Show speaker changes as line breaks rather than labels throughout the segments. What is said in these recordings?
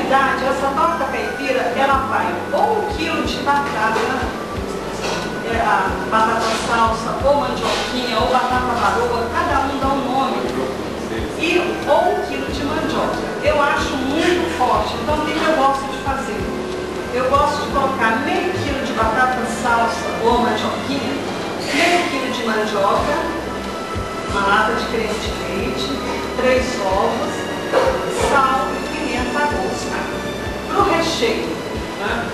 realidade, essa torta caipira, ela vai ou 1 quilo de batata, batata salsa, ou mandioquinha, ou batata baroa, cada um dá um nome, ou 1 quilo de mandioca. Eu acho muito forte, então o que eu gosto de fazer? Eu gosto de colocar meio quilo de batata salsa ou mandioquinha, meio quilo de mandioca, uma lata de creme de leite, 3 ovos, sal e pimenta a gosto. Para o recheio, né,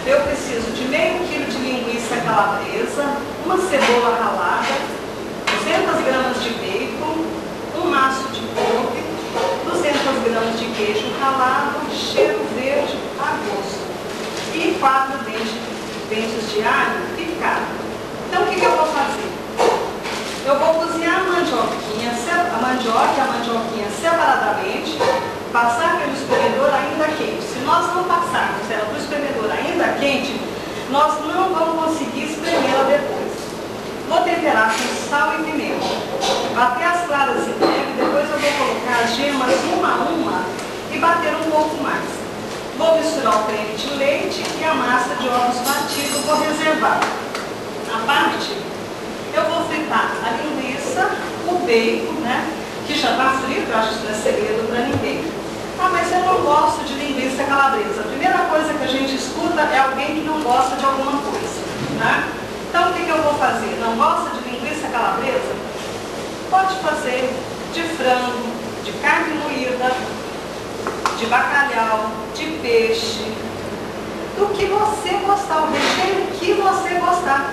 eu preciso de meio quilo de linguiça calabresa, uma cebola ralada, 200 gramas de bacon, um maço de couve, 200 gramas de queijo ralado, cheiro verde a gosto e 4 dentes de alho picado. Então o que eu vou fazer? Eu vou cozinhar a mandioquinha e a mandioquinha separadamente, passar pelo espremedor ainda quente. Se nós não passarmos ela para o espremedor ainda quente, nós não vamos conseguir espremê-la depois. Vou temperar com sal e pimenta, bater as claras em neve, depois eu vou colocar as gemas uma a uma e bater um pouco mais. Vou misturar o creme de leite e a massa de ovos batido, vou reservar. À parte, eu vou fritar a linguiça, o bacon, né, que já está frito, eu acho que isso não é segredo para ninguém. Ah, mas eu não gosto de linguiça calabresa. A primeira coisa que a gente escuta é alguém que não gosta de alguma coisa, né? Então o que eu vou fazer? Não gosta de linguiça calabresa? Pode fazer de frango, de carne moída, de bacalhau, de peixe, do que você gostar, o recheio que você gostar.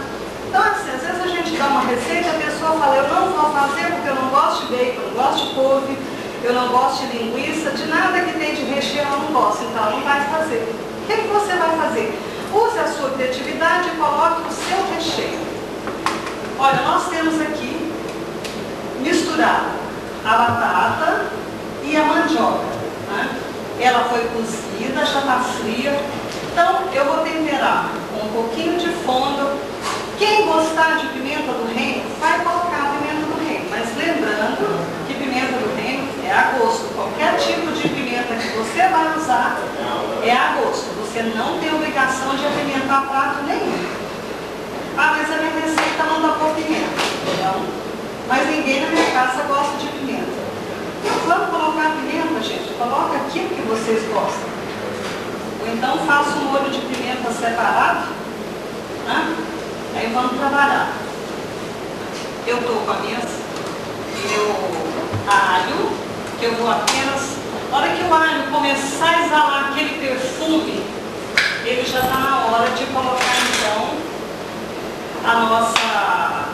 Então assim, às vezes a gente dá uma receita e a pessoa fala, eu não vou fazer porque eu não gosto de bacon, eu não gosto de couve, eu não gosto de linguiça, de nada que tem de recheio eu não gosto, então ela não vai fazer. O que você vai fazer? Use a sua criatividade e coloque o seu recheio. Olha, nós temos aqui misturado a batata e a mandioca, né? Ela foi cozida, já está fria. Então eu vou temperar com um pouquinho de fôndego. Quem gostar de pimenta do reino, vai colocar a pimenta do reino. Mas lembrando que pimenta do reino é a gosto. Qualquer tipo de pimenta que você vai usar é a gosto. Você não tem obrigação de apimentar prato nenhum. Ah, mas a minha receita não dá por pimenta. Não. Mas ninguém na minha casa gosta de pimenta. Vamos colocar pimenta, gente. Coloca aquilo que vocês gostam. Ou então faça um molho de pimenta separado. Né? Aí vamos trabalhar. Eu estou com meu alho, que eu vou apenas... Na hora que o alho começar a exalar aquele perfume, ele já está na hora de colocar então a nossa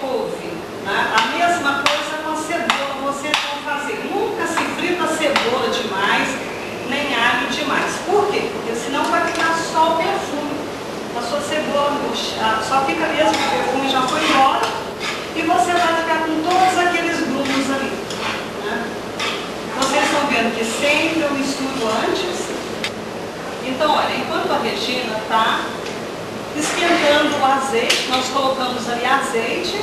couve. Né? A mesma coisa com a cebola vocês vão fazer. Nunca se frita cebola demais, nem alho demais. Por quê? Porque senão vai ficar só o perfume. A sua cebola só fica mesmo, o perfume já foi embora e você vai ficar com todos aqueles grumos ali. Né? Vocês estão vendo que sempre eu misturo antes. Então, olha, enquanto a Regina está esquentando o azeite, nós colocamos ali azeite,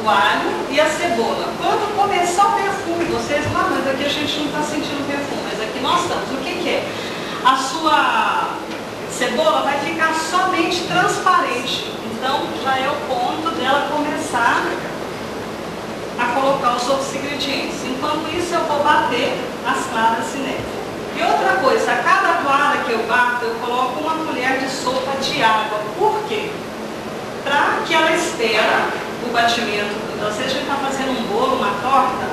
o alho e a cebola. Quando começar o perfume, vocês vão, mas aqui a gente não está sentindo perfume, mas aqui nós estamos. O que é? A sua cebola vai ficar somente transparente. Então, já é o ponto dela começar a colocar os outros ingredientes. Enquanto isso, eu vou bater as claras de neve. E outra coisa, a cada clara que eu bato, eu coloco uma colher de sopa de água. Por quê? Para que ela espera o batimento. Às vezes a gente está fazendo um bolo, uma torta,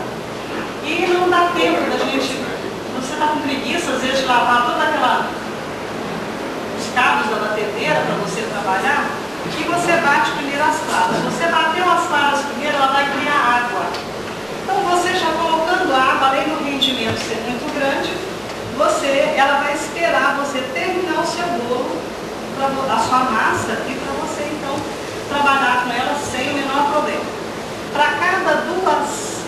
e não dá tempo da gente... Você está com preguiça, às vezes, de lavar toda aquela... os cabos da batedeira para você trabalhar, e você bate primeiro as claras. Você bateu as claras primeiro, ela vai criar água. Então você já colocando água, além do rendimento ser muito grande, ela vai esperar você terminar o seu bolo, a sua massa, e para você então trabalhar com ela sem o menor problema. Para cada 2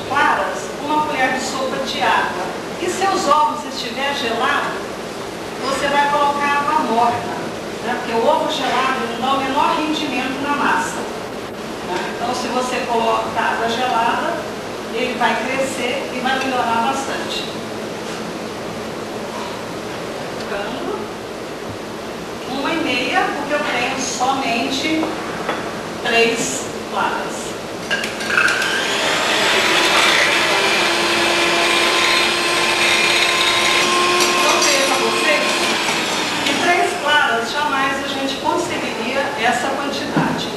claras, uma colher de sopa de água. E se os ovos estiverem gelados, você vai colocar água morna, né? Porque o ovo gelado não dá o menor rendimento na massa. Né? Então, se você coloca água gelada, ele vai crescer e vai melhorar bastante. 3 claras. Jamais a gente conseguiria essa quantidade.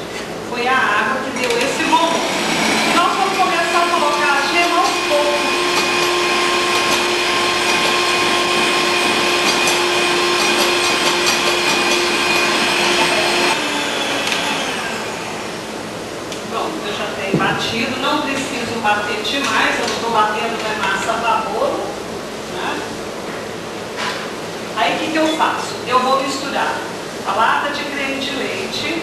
Foi a água que deu esse volume. Nós vamos começar a colocar a gema aos poucos. Pronto, eu já tenho batido, não preciso bater demais, eu não estou batendo na massa a vapor, né? Aí o que eu faço? Eu vou misturar a lata de creme de leite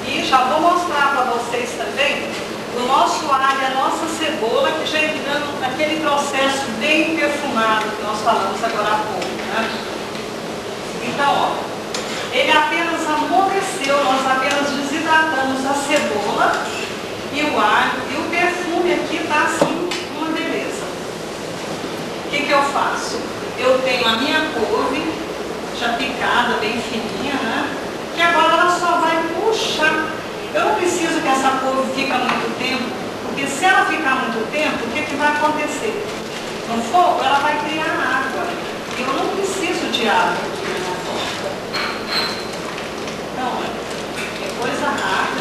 e já vou mostrar para vocês também o nosso alho e a nossa cebola, que já entrando naquele processo bem perfumado que nós falamos agora há pouco, né? Então, ó, ele apenas amorteceu, nós apenas desidratamos a cebola e o alho, e o perfume aqui está assim, uma beleza. O que eu faço? Eu tenho a minha couve, já picada, bem fininha, né? Que agora ela só vai puxar. Eu não preciso que essa couve fique muito tempo, porque se ela ficar muito tempo, o que vai acontecer? No fogo, ela vai criar água. Eu não preciso de água aqui na porta. Então, olha, é coisa rápida.